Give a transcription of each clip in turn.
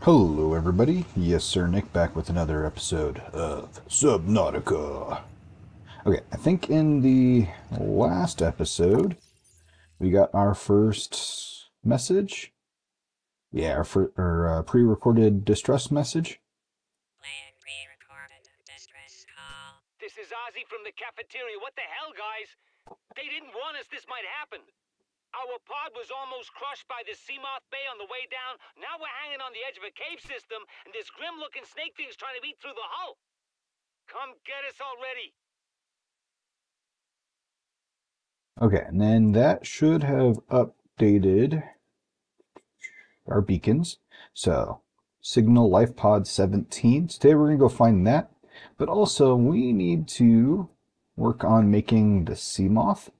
Hello everybody, yes sir, Nick back with another episode of Subnautica. Okay, I think in the last episode we got our first message. Yeah, our pre-recorded distress message. Playing pre-recorded distress call. This is Ozzy from the cafeteria. What the hell, guys? They didn't warn us this might happen. Our pod was almost crushed by the Seamoth Bay on the way down. Now we're hanging on the edge of a cave system, and this grim-looking snake thing's trying to eat through the hull. Come get us already. Okay, and then that should have updated our beacons. So, Signal Life Pod 17. Today we're going to go find that. But also, we need to work on making the Seamoth.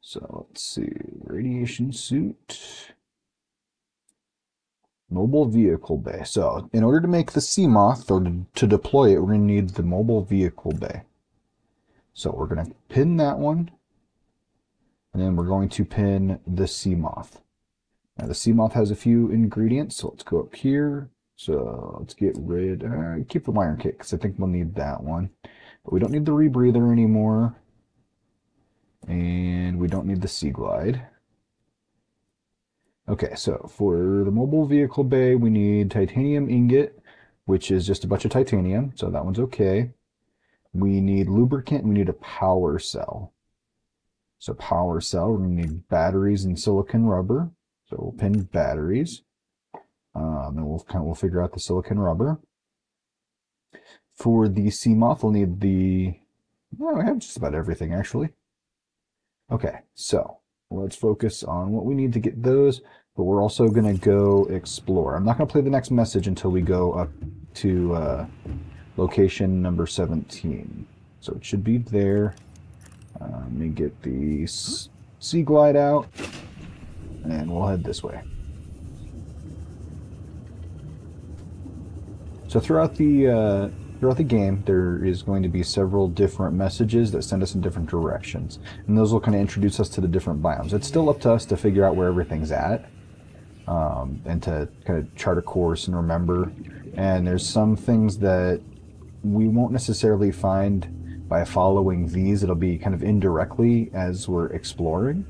So, let's see. Radiation suit. Mobile vehicle bay. So, in order to make the Seamoth, or to deploy it, we're going to need the mobile vehicle bay. So, we're going to pin that one. And then we're going to pin the Seamoth. Now, the Seamoth has a few ingredients, so let's go up here. So, let's get rid... keep the iron kit, because I think we'll need that one. But we don't need the rebreather anymore. And we don't need the Sea Glide. Okay, so for the mobile vehicle bay, we need titanium ingot, which is just a bunch of titanium, so that one's okay. We need lubricant, and we need a power cell. So power cell, we're going to need batteries and silicon rubber. So we'll pin batteries. And we'll figure out the silicon rubber. For the Seamoth, we'll need the... Well, we have just about everything, actually. Okay, so let's focus on what we need to get those, but we're also going to go explore. I'm not going to play the next message until we go up to location number 17. So it should be there. Let me get the Sea Glide out, and we'll head this way. So throughout the game, there is going to be several different messages that send us in different directions, and those will kind of introduce us to the different biomes. It's still up to us to figure out where everything's at, and to kind of chart a course and remember. And there's some things that we won't necessarily find by following these. It'll be kind of indirectly as we're exploring.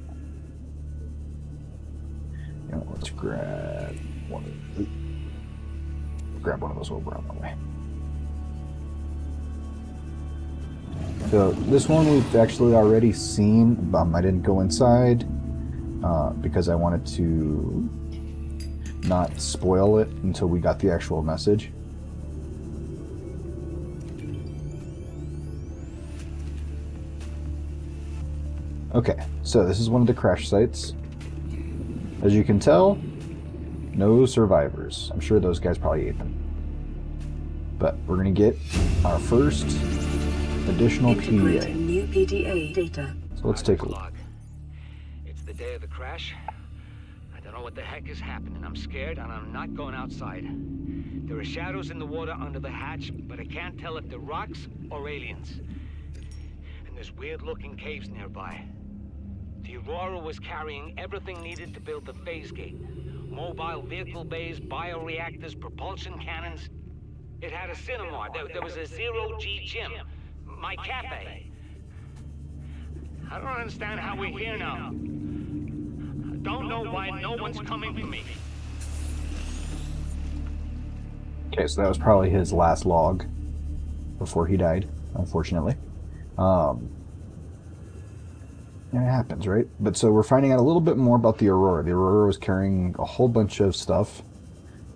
You know, let's grab one of those over on the way. So this one we've actually already seen. I didn't go inside because I wanted to not spoil it until we got the actual message. Okay, so this is one of the crash sites. As you can tell, no survivors. I'm sure those guys probably ate them. But we're going to get our first additional PDA. New PDA data. So let's take a look. It's the day of the crash. I don't know what the heck is happening. I'm scared, and I'm not going outside. There are shadows in the water under the hatch, but I can't tell if they're rocks or aliens. And there's weird-looking caves nearby. The Aurora was carrying everything needed to build the phase gate. Mobile vehicle bays, bioreactors, propulsion cannons. It had a cinema. There was a zero-G gym. My cafe. I don't understand how we're here now. I don't know why no one's coming for me. Okay, so that was probably his last log before he died, unfortunately. It happens, right? But so we're finding out a little bit more about the Aurora. The Aurora was carrying a whole bunch of stuff.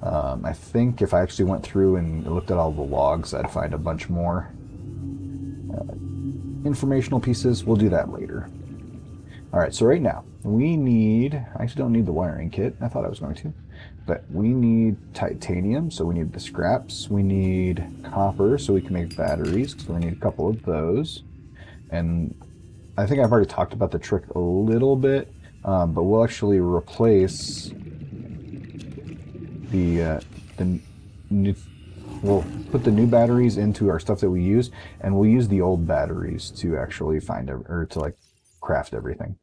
I think if I actually went through and looked at all the logs, I'd find a bunch more informational pieces. We'll do that later. Alright, so right now, we need... I actually don't need the wiring kit. I thought I was going to. But we need titanium, so we need the scraps. We need copper, so we can make batteries, so we need a couple of those. And I think I've already talked about the trick a little bit, but we'll actually replace we'll put the new batteries into our stuff that we use, and we'll use the old batteries to actually find or to like craft everything.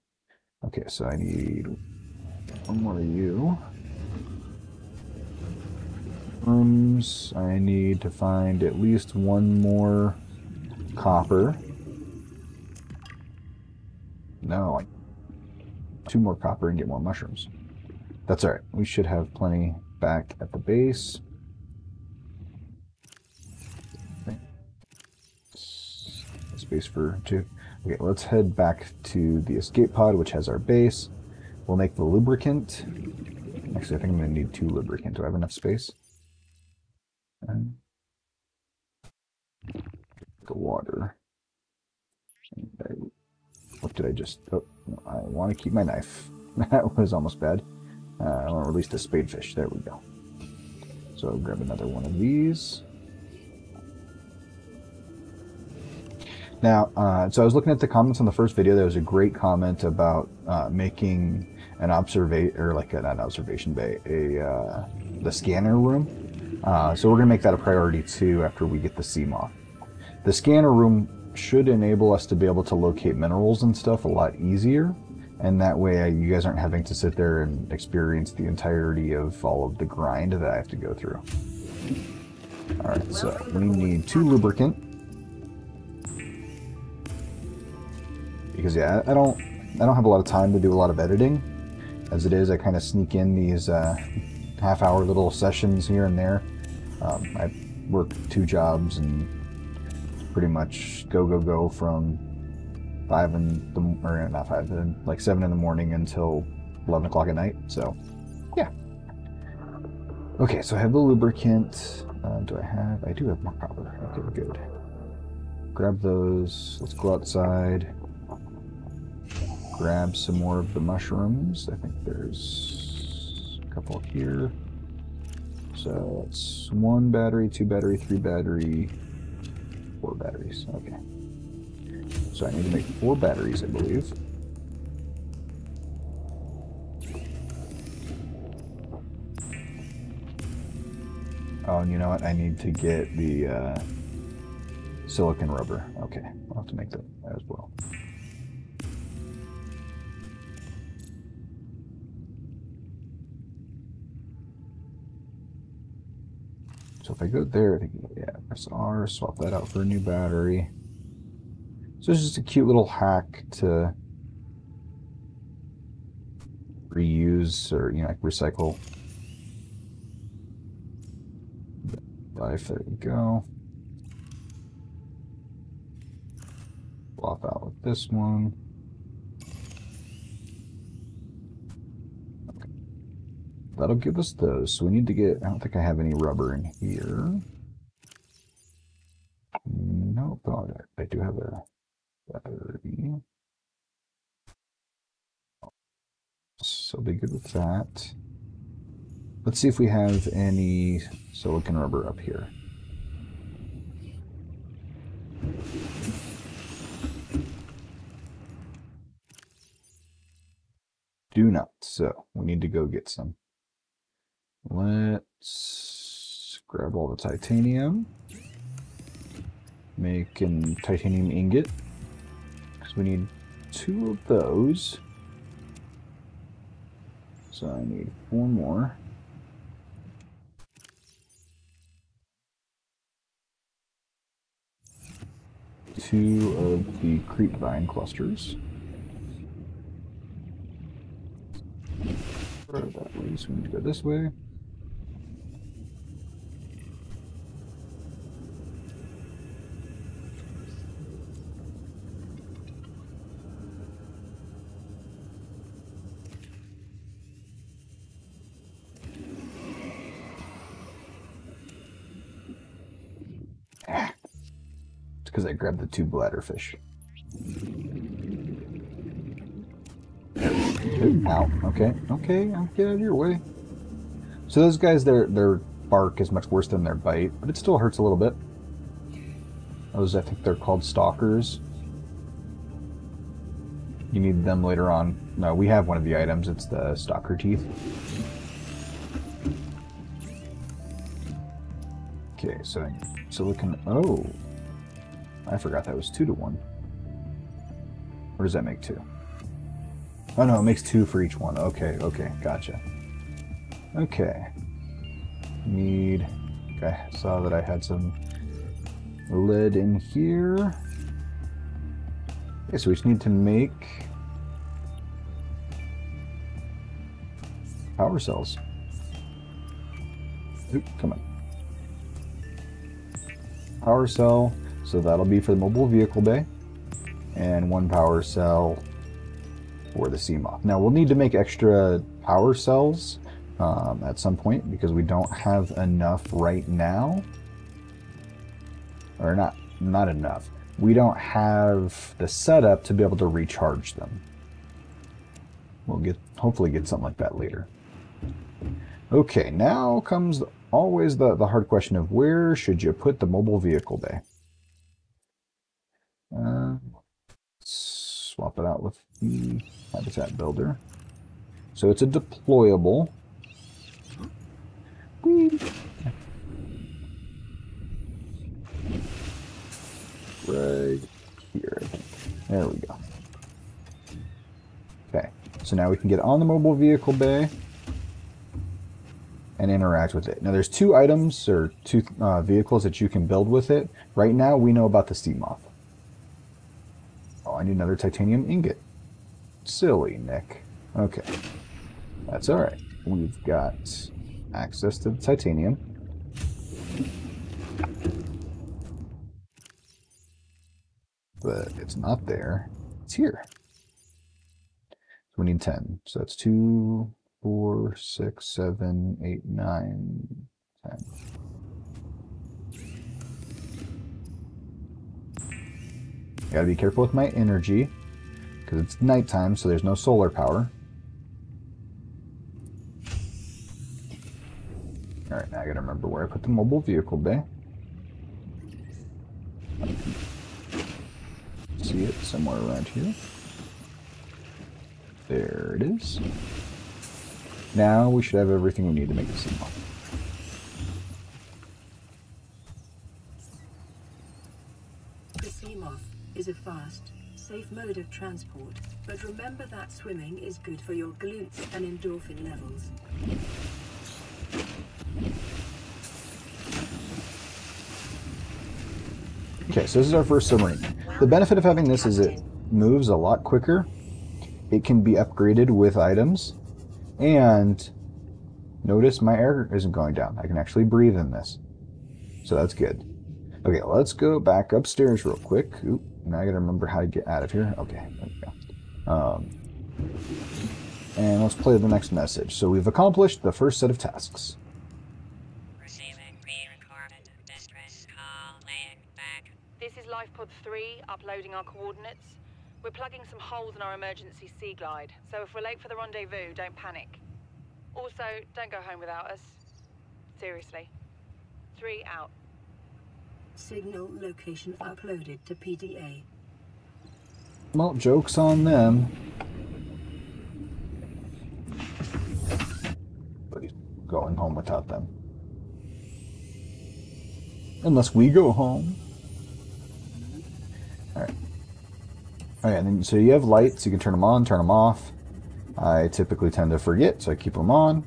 Okay, so I need one more of you. Rooms. I need to find at least one more copper. No, like 2 more copper and get more mushrooms. That's alright. We should have plenty back at the base. Space for 2. Okay, let's head back to the escape pod, which has our base. We'll make the lubricant. Actually, I think I'm going to need 2 lubricant. Do I have enough space? The water. What did I just... Oh, I want to keep my knife. That was almost bad. I want to release the spadefish. There we go. So I'll grab another one of these. Now, so I was looking at the comments on the first video. There was a great comment about making an not observation bay, the scanner room. So we're gonna make that a priority too after we get the sea moth. The scanner room should enable us to be able to locate minerals and stuff a lot easier, and that way you guys aren't having to sit there and experience the entirety of all of the grind that I have to go through. All right, so we need 2 lubricant. Because yeah, I don't have a lot of time to do a lot of editing. As it is, I kind of sneak in these half-hour little sessions here and there. I work 2 jobs and pretty much go from 5 in the, or not 5, like 7 in the morning until 11 o'clock at night. So yeah. Okay, so I have the lubricant. Do I have? I do have more copper. Okay, good. Grab those. Let's go outside. Grab some more of the mushrooms. I think there's a couple here. So it's 1 battery, 2 battery, 3 battery, 4 batteries. Okay. So I need to make 4 batteries, I believe. Oh, and you know what? I need to get the silicon rubber. Okay, I'll have to make that as well. So if I go there, I think, yeah, press R, swap that out for a new battery. So it's just a cute little hack to reuse or, you know, like recycle life. There we go. Swap out with this one. That'll give us those. So we need to get... I don't think I have any rubber in here. Nope. Oh, I do have a battery. So I'll be good with that. Let's see if we have any silicon rubber up here. Do not. So we need to go get some. Let's grab all the titanium. Make a titanium ingot. Because we need 2 of those. So I need 4 more. Two of the creep vine clusters. That way, so we need to go this way. Because I grabbed the 2 bladderfish. Ow. Okay. Okay, I'll get out of your way. So those guys, their bark is much worse than their bite, but it still hurts a little bit. Those, I think they're called stalkers. You need them later on. No, we have one of the items. It's the stalker teeth. Okay, so silicon... Oh. I forgot that was 2 to 1. Or does that make 2? Oh no, it makes 2 for each one. Okay, okay, gotcha. Okay. Need... Okay, I saw that I had some lead in here. Okay, so we just need to make power cells. Oop, come on. Power cell, so that'll be for the mobile vehicle bay, and one power cell for the Seamoth. Now we'll need to make extra power cells at some point because we don't have enough right now, or not enough. We don't have the setup to be able to recharge them. We'll hopefully get something like that later. Okay, now comes always the hard question of where should you put the mobile vehicle bay? Swap it out with the habitat builder. So it's a deployable. Whee. Right here, I think. There we go. Okay, so now we can get on the mobile vehicle bay and interact with it. Now there's two items or two vehicles that you can build with it. Right now we know about the Seamoth. Oh, I need another titanium ingot. Silly, Nick. Okay, that's all right. We've got access to the titanium. But it's not there. It's here. So we need 10. So that's 2, 4, 6, 7, 8, 9, 10. Gotta be careful with my energy because it's nighttime, so there's no solar power. Alright, now I gotta remember where I put the mobile vehicle bay. See it somewhere around here. There it is. Now we should have everything we need to make the Seamoth. The Seamoth is a fast, safe mode of transport, but remember that swimming is good for your glutes and endorphin levels. Okay, so this is our first submarine. The benefit of having this is it moves a lot quicker. It can be upgraded with items. And notice my air isn't going down. I can actually breathe in this. So that's good. Okay, let's go back upstairs real quick. Oop, now I gotta remember how to get out of here. Okay, there we go. And let's play the next message. So we've accomplished the first set of tasks. Receiving pre-recorded distress call, laying back. This is Lifepod 3, uploading our coordinates. We're plugging some holes in our emergency sea glide, so if we're late for the rendezvous, don't panic. Also, don't go home without us. Seriously. 3 out. Signal location uploaded to PDA. Well, joke's on them. But he's going home without them. Unless we go home. Alright. Okay, and then so you have lights, you can turn them on, turn them off. I typically tend to forget, so I keep them on.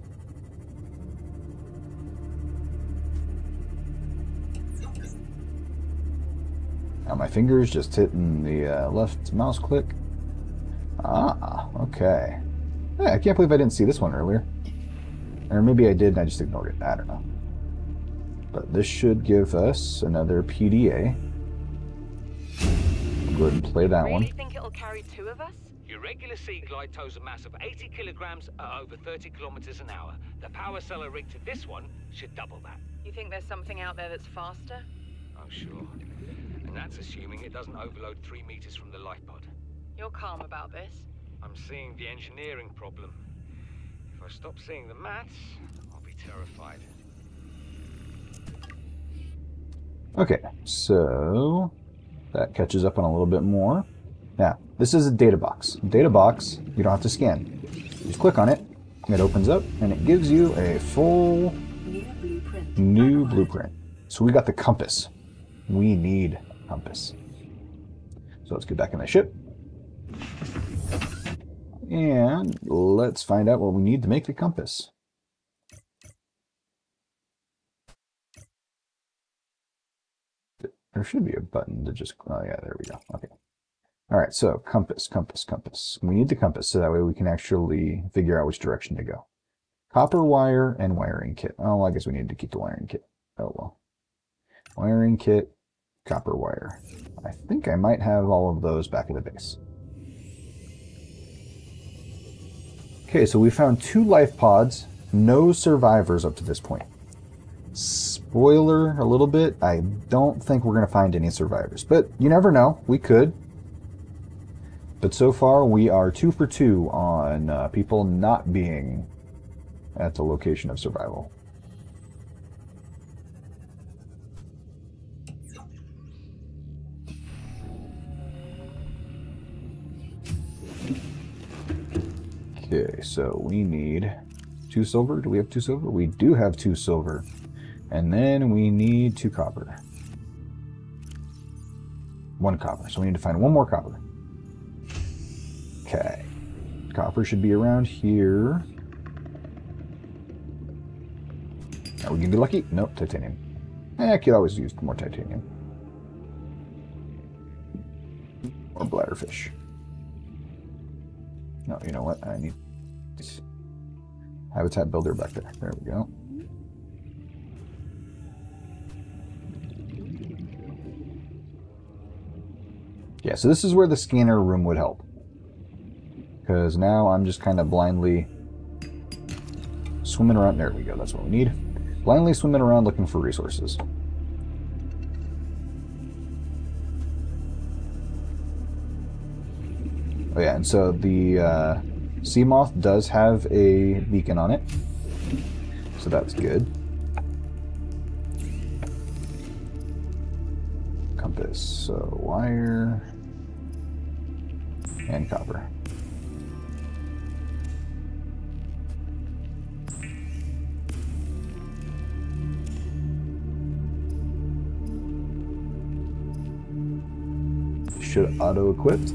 Now my fingers just hitting the left mouse click. Ah, okay. Yeah, I can't believe I didn't see this one earlier. Or maybe I did and I just ignored it. I don't know. But this should give us another PDA. Go ahead and play that one. Really think it'll carry 2 of us? Your regular sea glide tows a mass of 80 kilograms at over 30 kilometers an hour. The power cell rigged to this one should double that. You think there's something out there that's faster? Oh, sure. And that's assuming it doesn't overload 3 meters from the lifepod. You're calm about this. I'm seeing the engineering problem. If I stop seeing the maths, I'll be terrified. Okay, so that catches up on a little bit more. Now, this is a data box. Data box, you don't have to scan. You just click on it, it opens up, and it gives you a full new blueprint. So we got the compass. We need a compass. So let's get back in the ship. And let's find out what we need to make the compass. There should be a button to just... Oh, yeah, there we go. Okay. All right, so compass, compass, compass. We need the compass so that way we can actually figure out which direction to go. Copper wire and wiring kit. Oh, I guess we need to keep the wiring kit. Oh, well. Wiring kit, copper wire. I think I might have all of those back at the base. Okay, so we found 2 life pods. No survivors up to this point. Spoiler a little bit, I don't think we're going to find any survivors. But you never know, we could. But so far we are 2 for 2 on people not being at the location of survival. Okay, so we need 2 silver. Do we have 2 silver? We do have 2 silver. And then we need 2 copper. 1 copper. So we need to find 1 more copper. Okay. Copper should be around here. Are we gonna be lucky? Nope, titanium. I could always use more titanium. Or bladderfish. No, you know what? I need habitat builder back there. There we go. Yeah, so this is where the scanner room would help. Because now I'm just kind of blindly swimming around. There we go, that's what we need. Blindly swimming around looking for resources. Oh yeah, and so the sea moth does have a beacon on it. So that's good. Compass, so wire and copper. Should auto-equipped.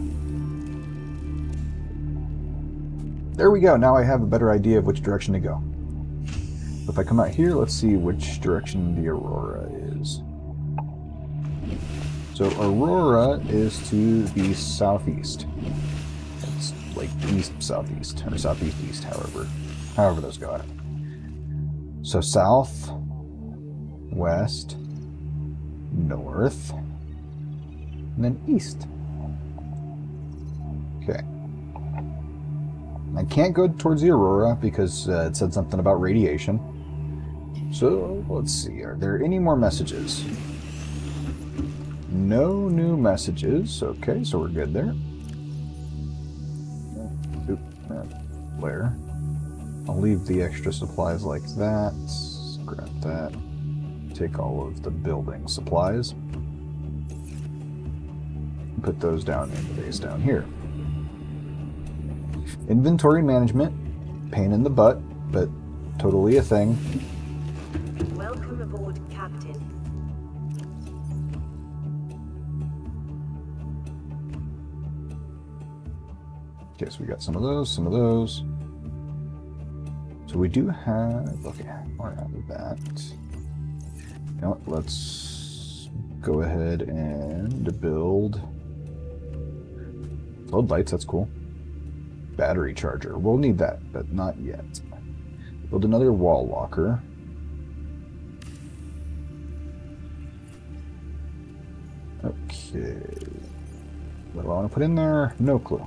There we go. Now I have a better idea of which direction to go. If I come out here, let's see which direction the aurora is. So Aurora is to the southeast. It's like east-southeast, or southeast-east, however those go out. So south, west, north, and then east. Okay. I can't go towards the Aurora because it said something about radiation. So let's see, are there any more messages? No new messages. Okay, so we're good there. Oop, flare. I'll leave the extra supplies like that. Scrap that. Take all of the building supplies. Put those down in the base down here. Inventory management. Pain in the butt, but totally a thing. Welcome aboard, Captain. Okay, so we got some of those, some of those. So we do have, okay, we're out of that. You know what, let's go ahead and build floodlights, that's cool. Battery charger, we'll need that, but not yet. Build another wall locker. Okay. What do I want to put in there? No clue.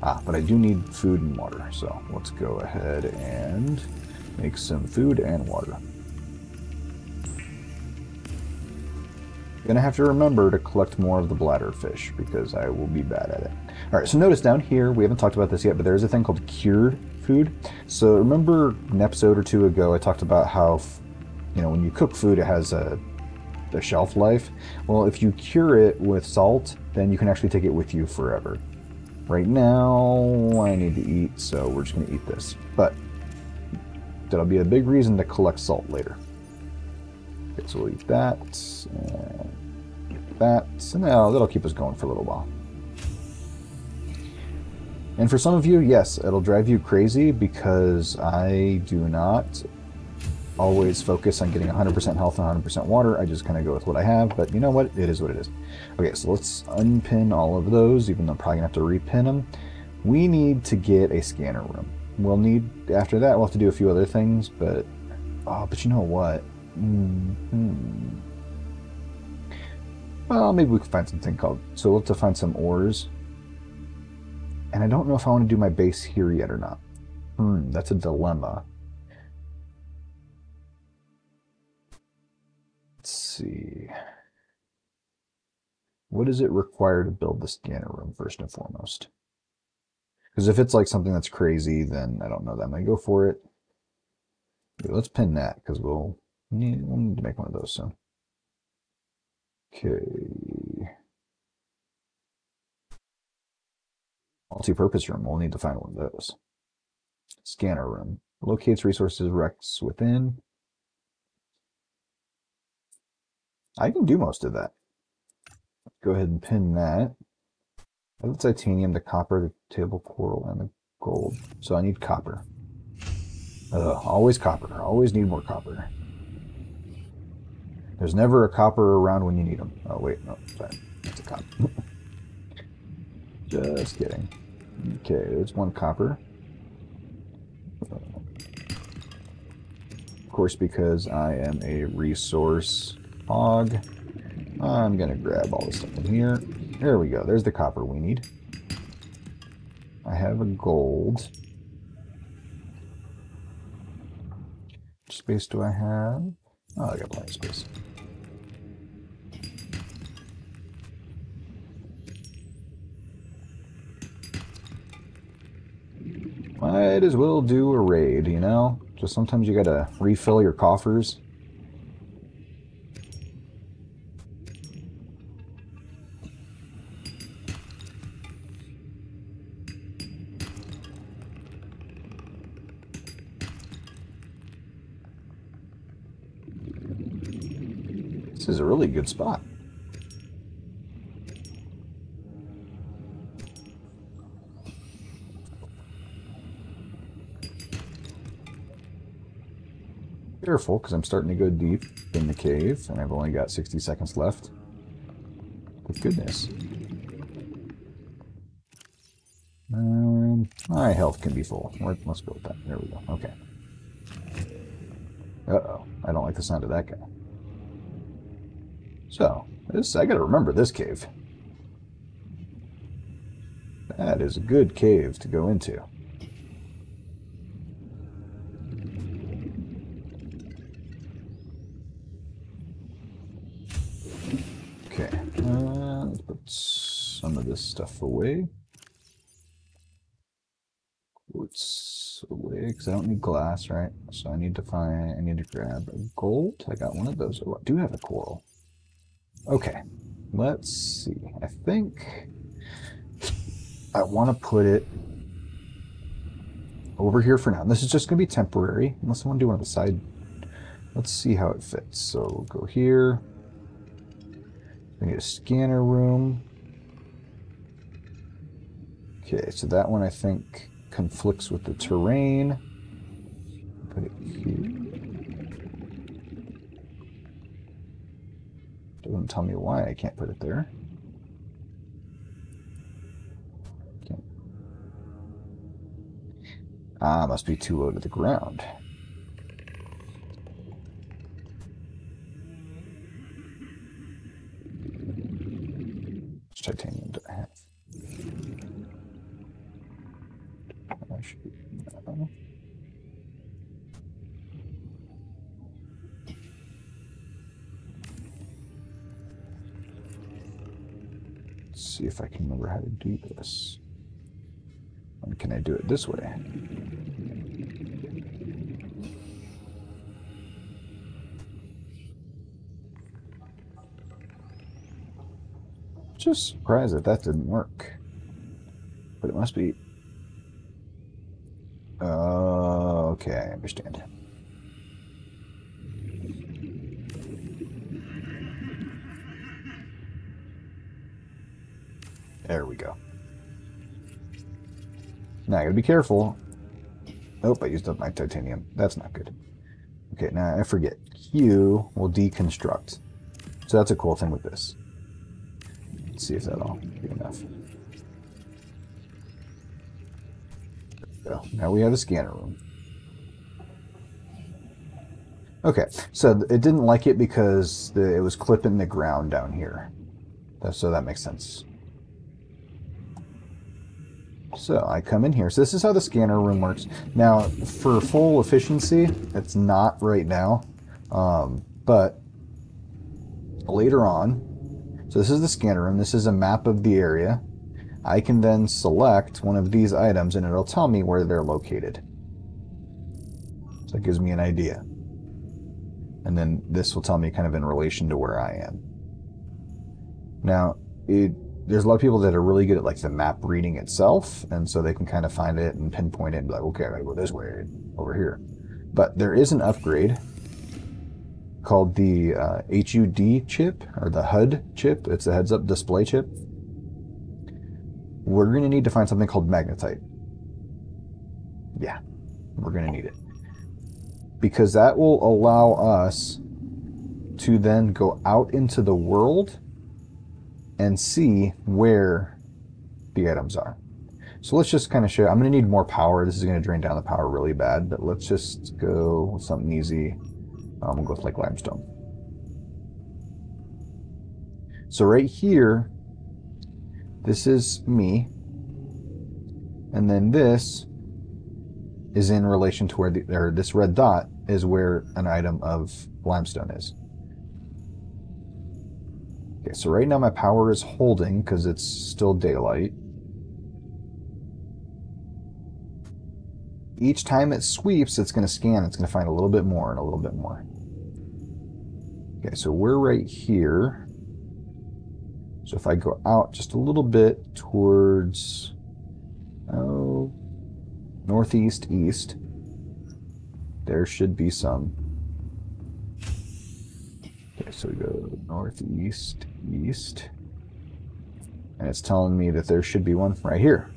Ah, but I do need food and water, so let's go ahead and make some food and water. Gonna have to remember to collect more of the bladderfish because I will be bad at it. Alright, so notice down here, we haven't talked about this yet, but there's a thing called cured food. So remember an episode or two ago I talked about how, you know, when you cook food it has a shelf life. Well, if you cure it with salt, then you can actually take it with you forever. Right now, I need to eat, so we're just going to eat this. But that'll be a big reason to collect salt later. Okay, so we'll eat that, and get that. So now that'll keep us going for a little while. And for some of you, yes, it'll drive you crazy because I do not always focus on getting 100% health and 100% water. I just kind of go with what I have, but you know what? It is what it is. Okay, so let's unpin all of those, even though I'm probably going to have to repin them. We need to get a scanner room. We'll need, after that, we'll have to do a few other things, but... Oh, but you know what? Well, maybe we can find something called... So we'll have to find some ores. And I don't know if I want to do my base here yet or not. That's a dilemma. Let's see. What does it require to build the scanner room, first and foremost? Because if it's like something that's crazy, then I don't know that I'm going to go for it. Okay, let's pin that, because we'll need to make one of those soon. Okay. Multi-purpose room. We'll need to find one of those. Scanner room. Locates resources wrecks within. I can do most of that. Go ahead and pin that. I have the titanium, the copper, the table coral, and the gold. So I need copper. Always copper. Always need more copper. There's never a copper around when you need them. Oh, wait. No, sorry. That's a copper. Just kidding. Okay, there's one copper. Of course, because I am a resource hog, I'm going to grab all this stuff in here. There we go. There's the copper we need. I have a gold. How much space do I have? Oh, I got plenty of space. Might as well do a raid, you know? Just sometimes you gotta refill your coffers. This is a really good spot. Careful, because I'm starting to go deep in the cave, and I've only got 60 seconds left. But goodness. My health can be full. Let's go with that. There we go. Okay. Uh-oh. I don't like the sound of that guy. So, I gotta remember this cave. That is a good cave to go into. Okay, let's put some of this stuff away. Quartz away, because I don't need glass, right? So I need to grab a gold. I got one of those. Oh, I do have a coral. Okay, let's see. I think I want to put it over here for now. This is just going to be temporary, unless I want to do one on the side. Let's see how it fits. So we'll go here. We need a scanner room. Okay, so that one I think conflicts with the terrain. Put it here. Doesn't tell me why I can't put it there. Okay. Ah, must be too low to the ground. Titanium do I have? I should, no. Let's see if I can remember how to do this. And can I do it this way? Just surprised that didn't work. But it must be... okay, I understand. There we go. Now I gotta be careful. Nope, I used up my titanium. That's not good. Okay, now I forget. Q will deconstruct. So that's a cool thing with this. Let's see if that'll be enough. So now we have a scanner room. Okay, so it didn't like it because it was clipping the ground down here. So that makes sense. So I come in here. So this is how the scanner room works. Now, for full efficiency, it's not right now, but later on. So this is the scanner room. This is a map of the area. I can then select one of these items, and it'll tell me where they're located. So it gives me an idea. And then this will tell me kind of in relation to where I am. Now, there's a lot of people that are really good at like the map reading itself, and so they can kind of find it and pinpoint it and be like, okay, I gotta go this way over here. But there is an upgrade called the HUD chip, or the HUD chip. It's a heads-up display chip. We're going to need to find something called magnetite. Yeah, we're going to need it. Because that will allow us to then go out into the world and see where the items are. So let's just kind of show. I'm going to need more power. This is going to drain down the power really bad, but let's just go with something easy. We'll go with like limestone. So right here, this is me, and then this is in relation to where this red dot is where an item of limestone is. Okay, so right now my power is holding because it's still daylight. Each time it sweeps, it's going to scan. It's going to find a little bit more and a little bit more. Okay, so we're right here. So if I go out just a little bit towards northeast east, there should be some. Okay, so we go northeast east, and it's telling me that there should be one right here.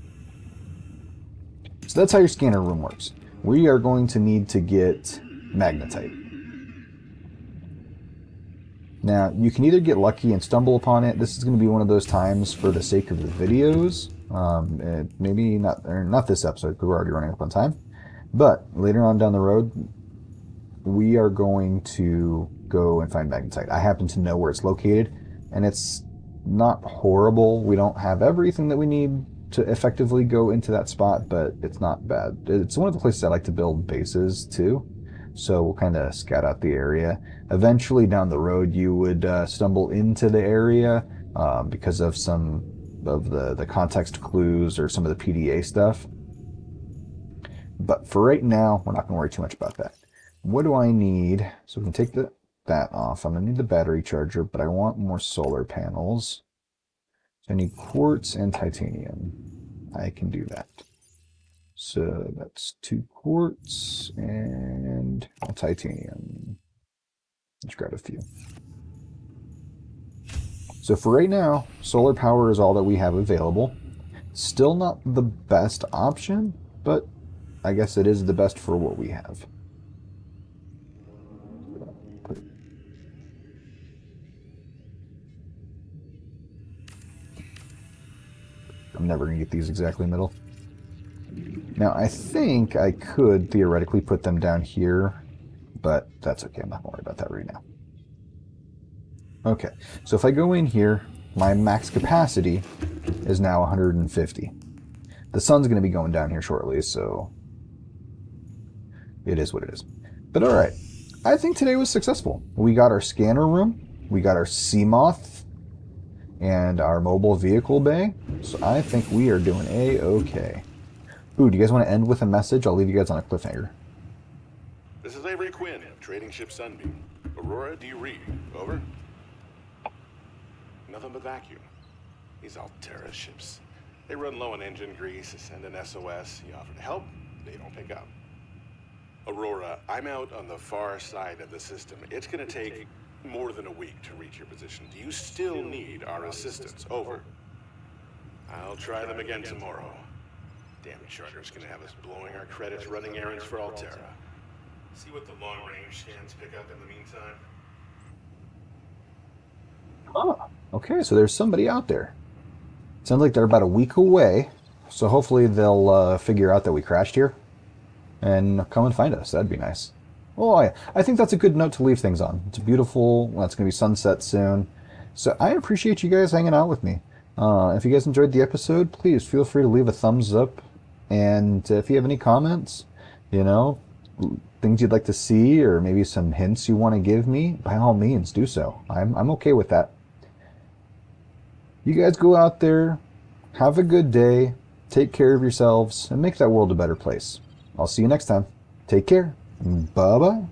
So that's how your scanner room works. We are going to need to get magnetite. Now, you can either get lucky and stumble upon it. This is going to be one of those times for the sake of the videos. Maybe not this episode because we're already running up on time. But later on down the road, we are going to go and find magnetite. I happen to know where it's located, and it's not horrible. We don't have everything that we need to effectively go into that spot, but it's not bad. It's one of the places I like to build bases too. So we'll kind of scout out the area. Eventually down the road you would stumble into the area because of some of the context clues or some of the PDA stuff. But for right now, we're not going to worry too much about that. What do I need? So we can take that off. I'm going to need the battery charger, but I want more solar panels. So I need quartz and titanium. I can do that. So that's 2 quartz and titanium. Let's grab a few. So for right now, solar power is all that we have available. Still not the best option, but I guess it is the best for what we have. I'm never going to get these exactly middle. Now, I think I could theoretically put them down here, but that's okay. I'm not going to worry about that right now. Okay, so if I go in here, my max capacity is now 150. The sun's going to be going down here shortly, so it is what it is. But all right, I think today was successful. We got our scanner room, we got our sea moth, and our mobile vehicle bay. So I think we are doing A-okay. Ooh, do you guys want to end with a message? I'll leave you guys on a cliffhanger. This is Avery Quinn of Trading Ship Sunbeam. Aurora D. Reed, over. Nothing but vacuum. These Alterra ships. They run low on engine grease, send an SOS. You offer to help, they don't pick up. Aurora, I'm out on the far side of the system. It's gonna take more than a week to reach your position. Do you still need our assistance? Over. I'll try them again tomorrow. Damn charter's gonna have us blowing our credits running errands for Alterra. See what the long-range scans pick up in the meantime. Oh, okay, so there's somebody out there. Sounds like they're about a week away, so hopefully they'll figure out that we crashed here and come and find us. That'd be nice. Well, I think that's a good note to leave things on. It's beautiful. Well, it's going to be sunset soon. So I appreciate you guys hanging out with me. If you guys enjoyed the episode, please feel free to leave a thumbs up. And if you have any comments, you know, things you'd like to see, or maybe some hints you want to give me, by all means, do so. I'm okay with that. You guys go out there, have a good day, take care of yourselves, and make that world a better place. I'll see you next time. Take care. Bye-bye.